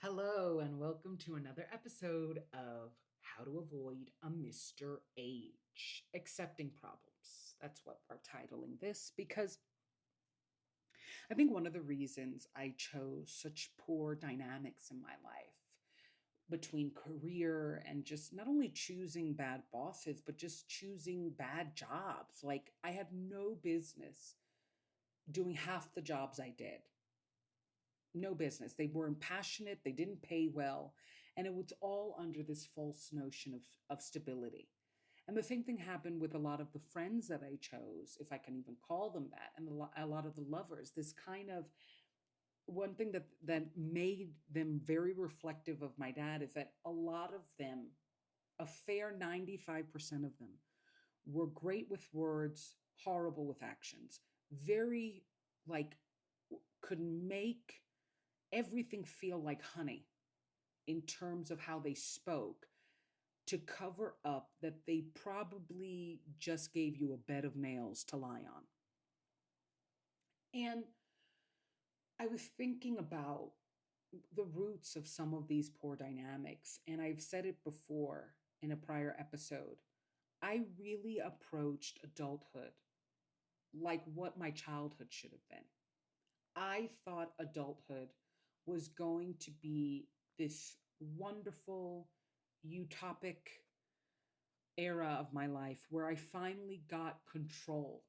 Hello, and welcome to another episode of How to Avoid a Mr. Age Accepting Problems. That's what we're titling this because I think one of the reasons I chose such poor dynamics in my life between career and just not only choosing bad bosses, but just choosing bad jobs. Like, I had no business doing half the jobs I did. No business. They weren't passionate, they didn't pay well, and it was all under this false notion of stability. And the same thing happened with a lot of the friends that I chose, if I can even call them that, and a lot of the lovers. This kind of one thing that made them very reflective of my dad is that a lot of them, a fair 95% of them, were great with words, horrible with actions. Very like could make everything feel like honey in terms of how they spoke to cover up that they probably just gave you a bed of nails to lie on. And I was thinking about the roots of some of these poor dynamics, and I've said it before in a prior episode. I really approached adulthood like what my childhood should have been. I thought adulthood was going to be this wonderful, utopic era of my life where I finally got control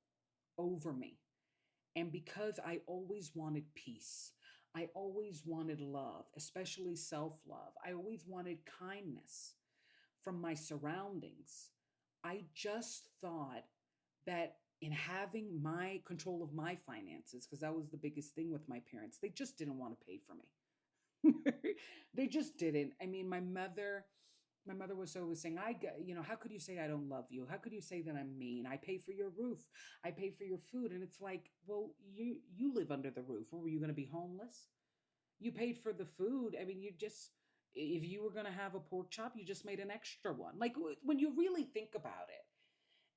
over me. And because I always wanted peace, I always wanted love, especially self love, I always wanted kindness from my surroundings. I just thought that in having my control of my finances, because that was the biggest thing with my parents, they just didn't want to pay for me. They just didn't. I mean, my mother was always saying, how could you say I don't love you? How could you say that I'm mean? I pay for your roof. I pay for your food. And it's like, well, you live under the roof. Or were you going to be homeless? You paid for the food. I mean, if you were going to have a pork chop, you just made an extra one. Like when you really think about it.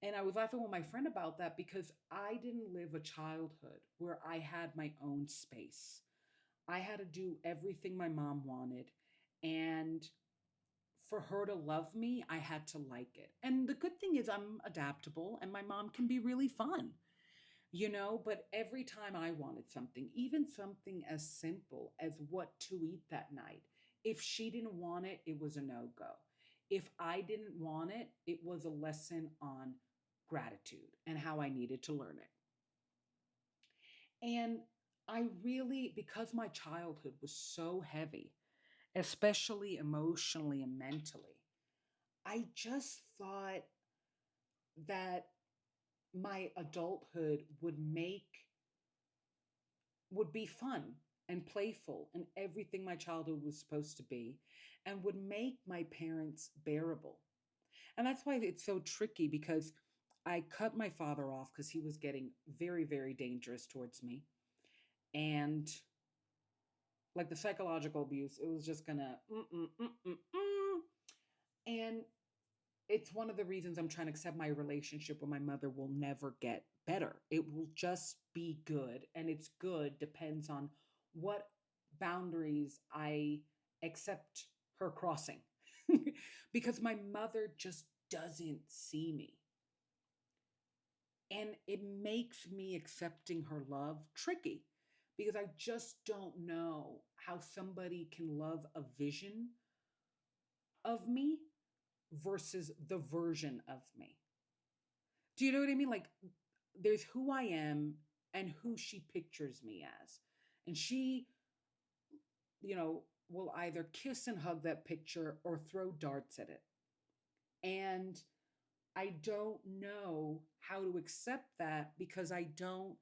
And I was laughing with my friend about that because I didn't live a childhood where I had my own space. I had to do everything my mom wanted. And for her to love me, I had to like it. And the good thing is, I'm adaptable and my mom can be really fun, But every time I wanted something, even something as simple as what to eat that night, if she didn't want it, it was a no go. If I didn't want it, it was a lesson on gratitude and how I needed to learn it. And I really, because my childhood was so heavy, especially emotionally and mentally, I just thought that my adulthood would be fun and playful and everything my childhood was supposed to be and would make my parents bearable. And that's why it's so tricky because I cut my father off because he was getting very, very dangerous towards me. And like the psychological abuse, it was just gonna, and it's one of the reasons I'm trying to accept my relationship with my mother will never get better. It will just be good. And it's good depends on what boundaries I accept her crossing. Because my mother just doesn't see me. And it makes me accepting her love tricky because I just don't know how somebody can love a vision of me versus the version of me. Do you know what I mean? Like, there's who I am and who she pictures me as. And she, will either kiss and hug that picture or throw darts at it. And I don't know how to accept that because I don't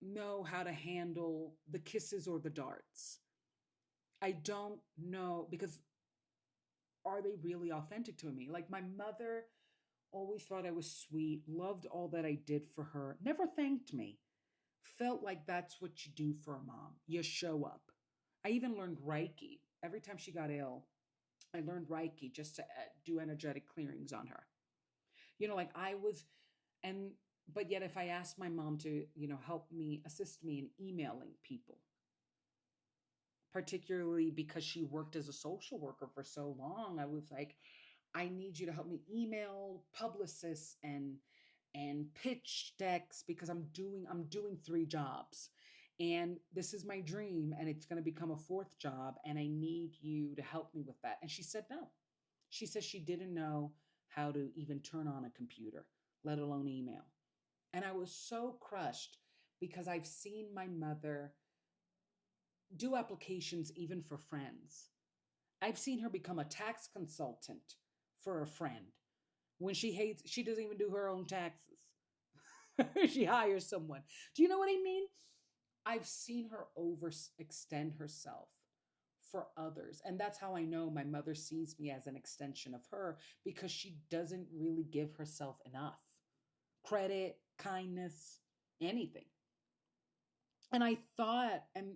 know how to handle the kisses or the darts. I don't know because are they really authentic to me? Like my mother always thought I was sweet, loved all that I did for her, never thanked me. Felt like that's what you do for a mom. You show up. I even learned Reiki. Every time she got ill, I learned Reiki just to do energetic clearings on her. Like I was, and but yet if I asked my mom to, help me, assist me in emailing people, particularly because she worked as a social worker for so long. I was like, I need you to help me email publicists and pitch decks because I'm doing three jobs. And this is my dream and it's going to become a fourth job and I need you to help me with that. And she said no. She says she didn't know how to even turn on a computer, let alone email. And I was so crushed because I've seen my mother do applications even for friends. I've seen her become a tax consultant for a friend when she doesn't even do her own taxes. She hires someone. Do you know what I mean? I've seen her overextend herself for others. And that's how I know my mother sees me as an extension of her because she doesn't really give herself enough credit, kindness, anything. And I thought, and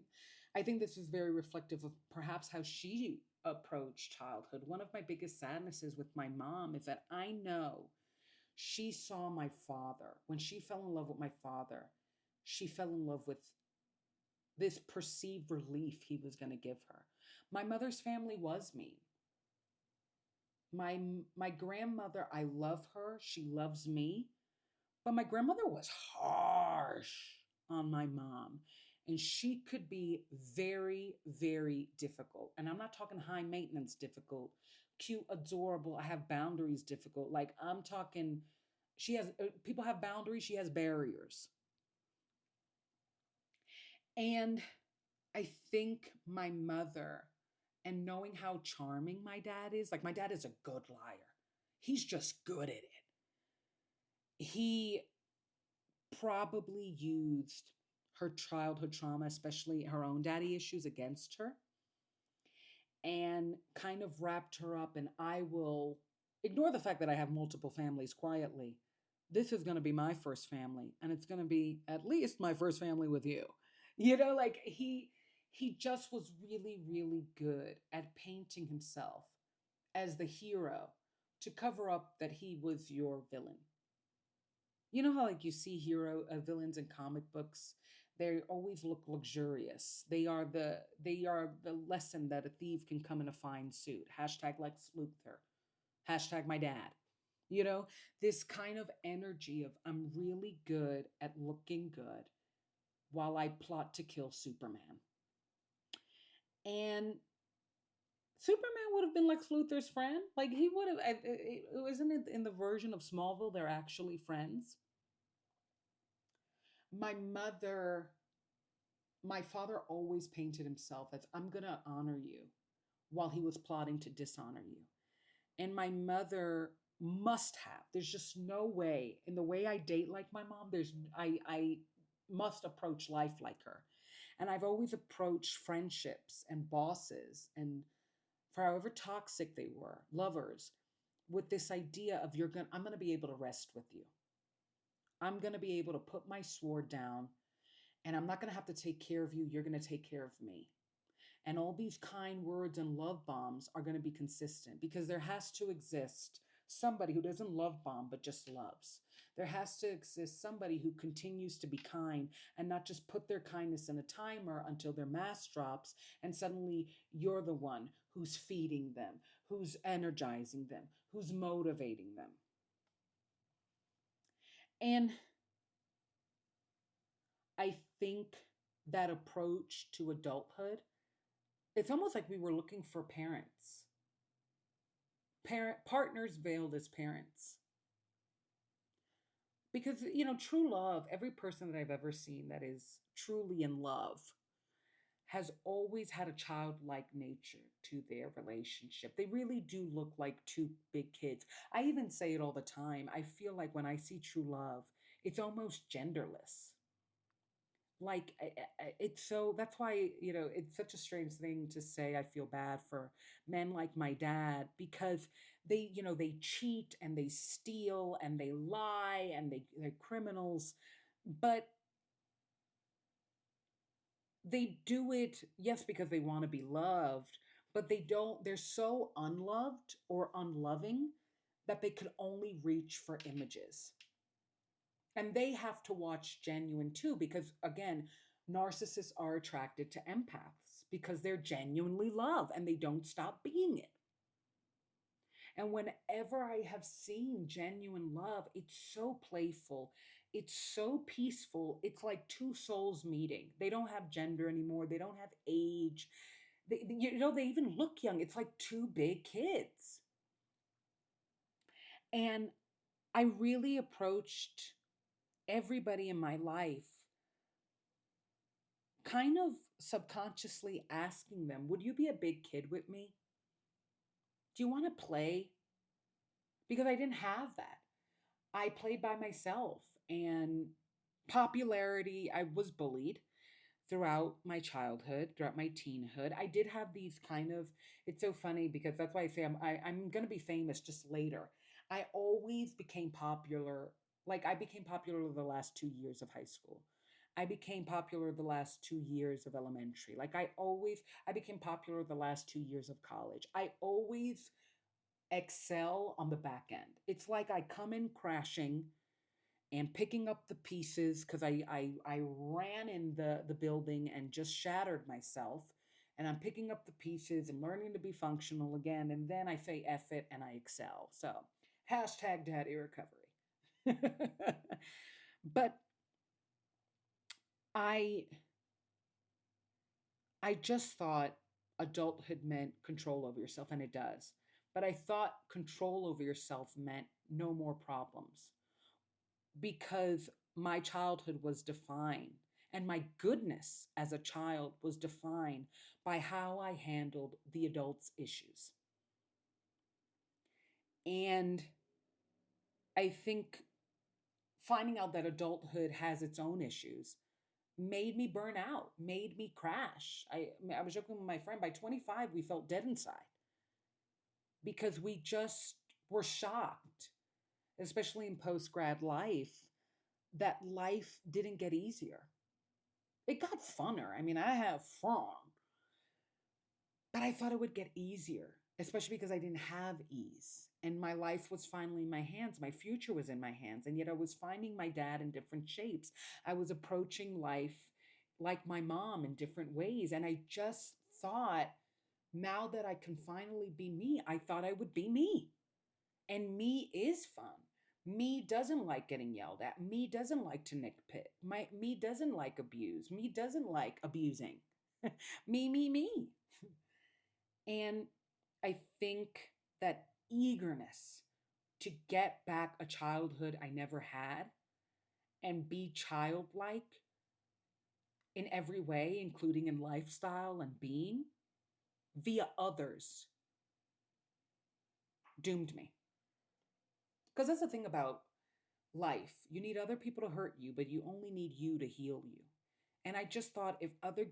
I think this is very reflective of perhaps how she approached childhood. One of my biggest sadnesses with my mom is that I know she saw my father. When she fell in love with my father, she fell in love with this perceived relief he was going to give her. My mother's family was mean. My grandmother, I love her. She loves me. But my grandmother was harsh on my mom. And she could be very, very difficult. And I'm not talking high maintenance difficult, cute, adorable, I have boundaries difficult. Like I'm talking, she has, people have boundaries, she has barriers. And I think my mother, and knowing how charming my dad is, like my dad is a good liar. He's just good at it. He probably used her childhood trauma, especially her own daddy issues, against her and kind of wrapped her up. And I will ignore the fact that I have multiple families quietly. This is going to be my first family, and it's going to be at least my first family with you. You know, like he just was really, really good at painting himself as the hero to cover up that he was your villain. You know how like you see hero villains in comic books, they always look luxurious. They are the lesson that a thief can come in a fine suit. Hashtag Lex Luthor. Hashtag my dad. You know, this kind of energy of I'm really good at looking good while I plot to kill Superman. And Superman would have been Lex Luthor's friend. Like he would have. Isn't it in the version of Smallville they're actually friends? My mother, my father always painted himself as I'm going to honor you while he was plotting to dishonor you. And my mother must have. There's just no way in the way I date like my mom, I must approach life like her. And I've always approached friendships and bosses and for however toxic they were, lovers, with this idea of I'm going to be able to rest with you. I'm going to be able to put my sword down and I'm not going to have to take care of you. You're going to take care of me. And all these kind words and love bombs are going to be consistent because there has to exist somebody who doesn't love bomb but just loves. There has to exist somebody who continues to be kind and not just put their kindness in a timer until their mask drops and suddenly you're the one who's feeding them, who's energizing them, who's motivating them. And I think that approach to adulthood, it's almost like we were looking for partners veiled as parents. Because, true love, every person that I've ever seen that is truly in love has always had a childlike nature to their relationship. They really do look like two big kids. I even say it all the time. I feel like when I see true love, it's almost genderless. Like it's so that's why it's such a strange thing to say I feel bad for men like my dad because they cheat and they steal and they lie and they're criminals, but they do it, yes, because they want to be loved, but they're so unloved or unloving that they could only reach for images. And they have to watch genuine too, because again, narcissists are attracted to empaths because they're genuinely love and they don't stop being it. And whenever I have seen genuine love, it's so playful, it's so peaceful. It's like two souls meeting. They don't have gender anymore, they don't have age. They even look young. It's like two big kids. And I really approached everybody in my life kind of subconsciously asking them, would you be a big kid with me? Do you want to play? Because I didn't have that. I played by myself, and popularity, I was bullied throughout my childhood, throughout my teenhood. I did have these kind of, it's so funny because that's why I say I'm going to be famous just later. I always became popular. Like I became popular the last 2 years of high school. I became popular the last 2 years of elementary. I became popular the last 2 years of college. I always excel on the back end. It's like I come in crashing and picking up the pieces because I ran in the building and just shattered myself. And I'm picking up the pieces and learning to be functional again. And then I say F it and I excel. So hashtag daddy recovery. But I I just thought adulthood meant control over yourself, and it does. But I thought control over yourself meant no more problems because my childhood was defined and my goodness as a child was defined by how I handled the adults' issues. And I think finding out that adulthood has its own issues made me burn out, made me crash. I was joking with my friend, by 25, we felt dead inside because we just were shocked, especially in post grad life, that life didn't get easier. It got funner. I mean, I have fun, but I thought it would get easier, especially because I didn't have ease. And my life was finally in my hands. My future was in my hands. And yet I was finding my dad in different shapes. I was approaching life like my mom in different ways. And I just thought, now that I can finally be me, I thought I would be me. And me is fun. Me doesn't like getting yelled at. Me doesn't like to nitpick. Me doesn't like abuse. Me doesn't like abusing. Me. And I think that eagerness to get back a childhood I never had and be childlike in every way, including in lifestyle and being, via others, doomed me. Because that's the thing about life. You need other people to hurt you, but you only need you to heal you. And I just thought if other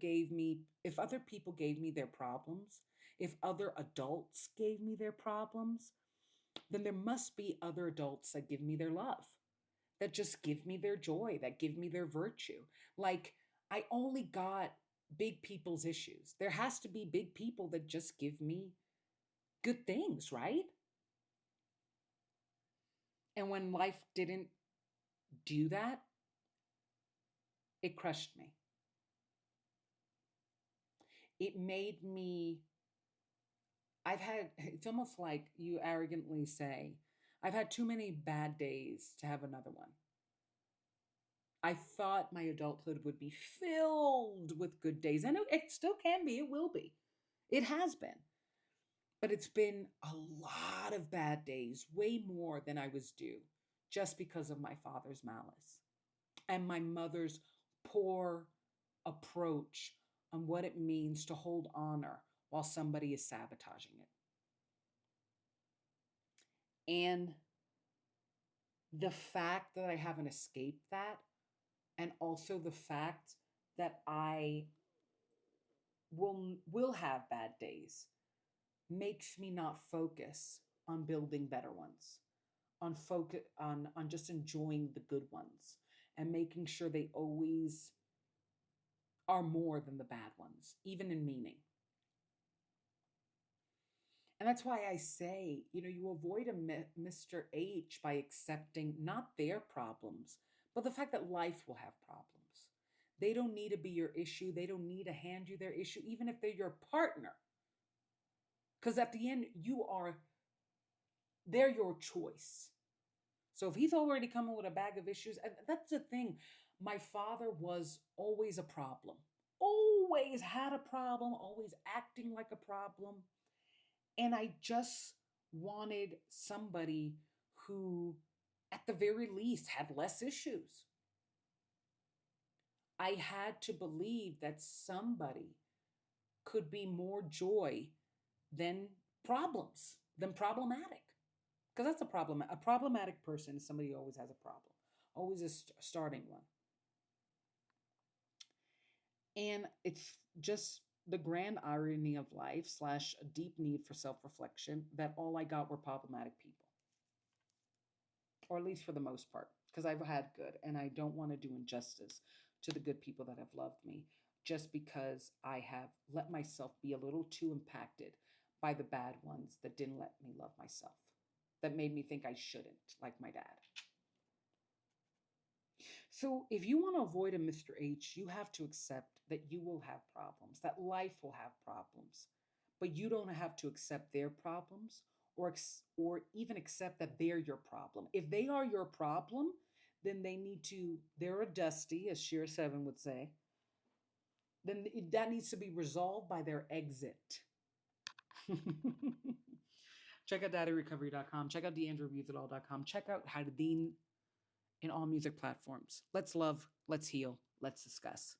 people gave me their problems, if other adults gave me their problems, then there must be other adults that give me their love, that just give me their joy, that give me their virtue. Like, I only got big people's issues. There has to be big people that just give me good things, right? And when life didn't do that, it crushed me. It made me, it's almost like you arrogantly say, I've had too many bad days to have another one. I thought my adulthood would be filled with good days, and it still can be, it will be. It has been. But it's been a lot of bad days, way more than I was due, just because of my father's malice and my mother's poor approach on what it means to hold honor while somebody is sabotaging it. And the fact that I haven't escaped that, and also the fact that I will have bad days, makes me not focus on building better ones, on focus on just enjoying the good ones and making sure they always are more than the bad ones, even in meaning. And that's why I say, you avoid a Mr. H by accepting not their problems, but the fact that life will have problems. They don't need to be your issue. They don't need to hand you their issue, even if they're your partner. Because at the end, they're your choice. So if he's already coming with a bag of issues, and that's the thing, my father was always a problem, always had a problem, always acting like a problem. And I just wanted somebody who, at the very least, had less issues. I had to believe that somebody could be more joy than problems, than problematic. Because that's a problem. A problematic person is somebody who always has a problem, always a starting one. And it's just the grand irony of life slash a deep need for self-reflection that all I got were problematic people, or at least for the most part, because I've had good, and I don't want to do injustice to the good people that have loved me just because I have let myself be a little too impacted by the bad ones that didn't let me love myself, that made me think I shouldn't, like my dad. So, if you want to avoid a Mr. H, you have to accept that you will have problems, that life will have problems, but you don't have to accept their problems or even accept that they're your problem. If they are your problem, then they're a dusty, as Sheer Seven would say, then that needs to be resolved by their exit. Check out daddyrecovery.com. Check out deandrewreviewsitall.com. Check out Hadeen in all music platforms. Let's love, let's heal, let's discuss.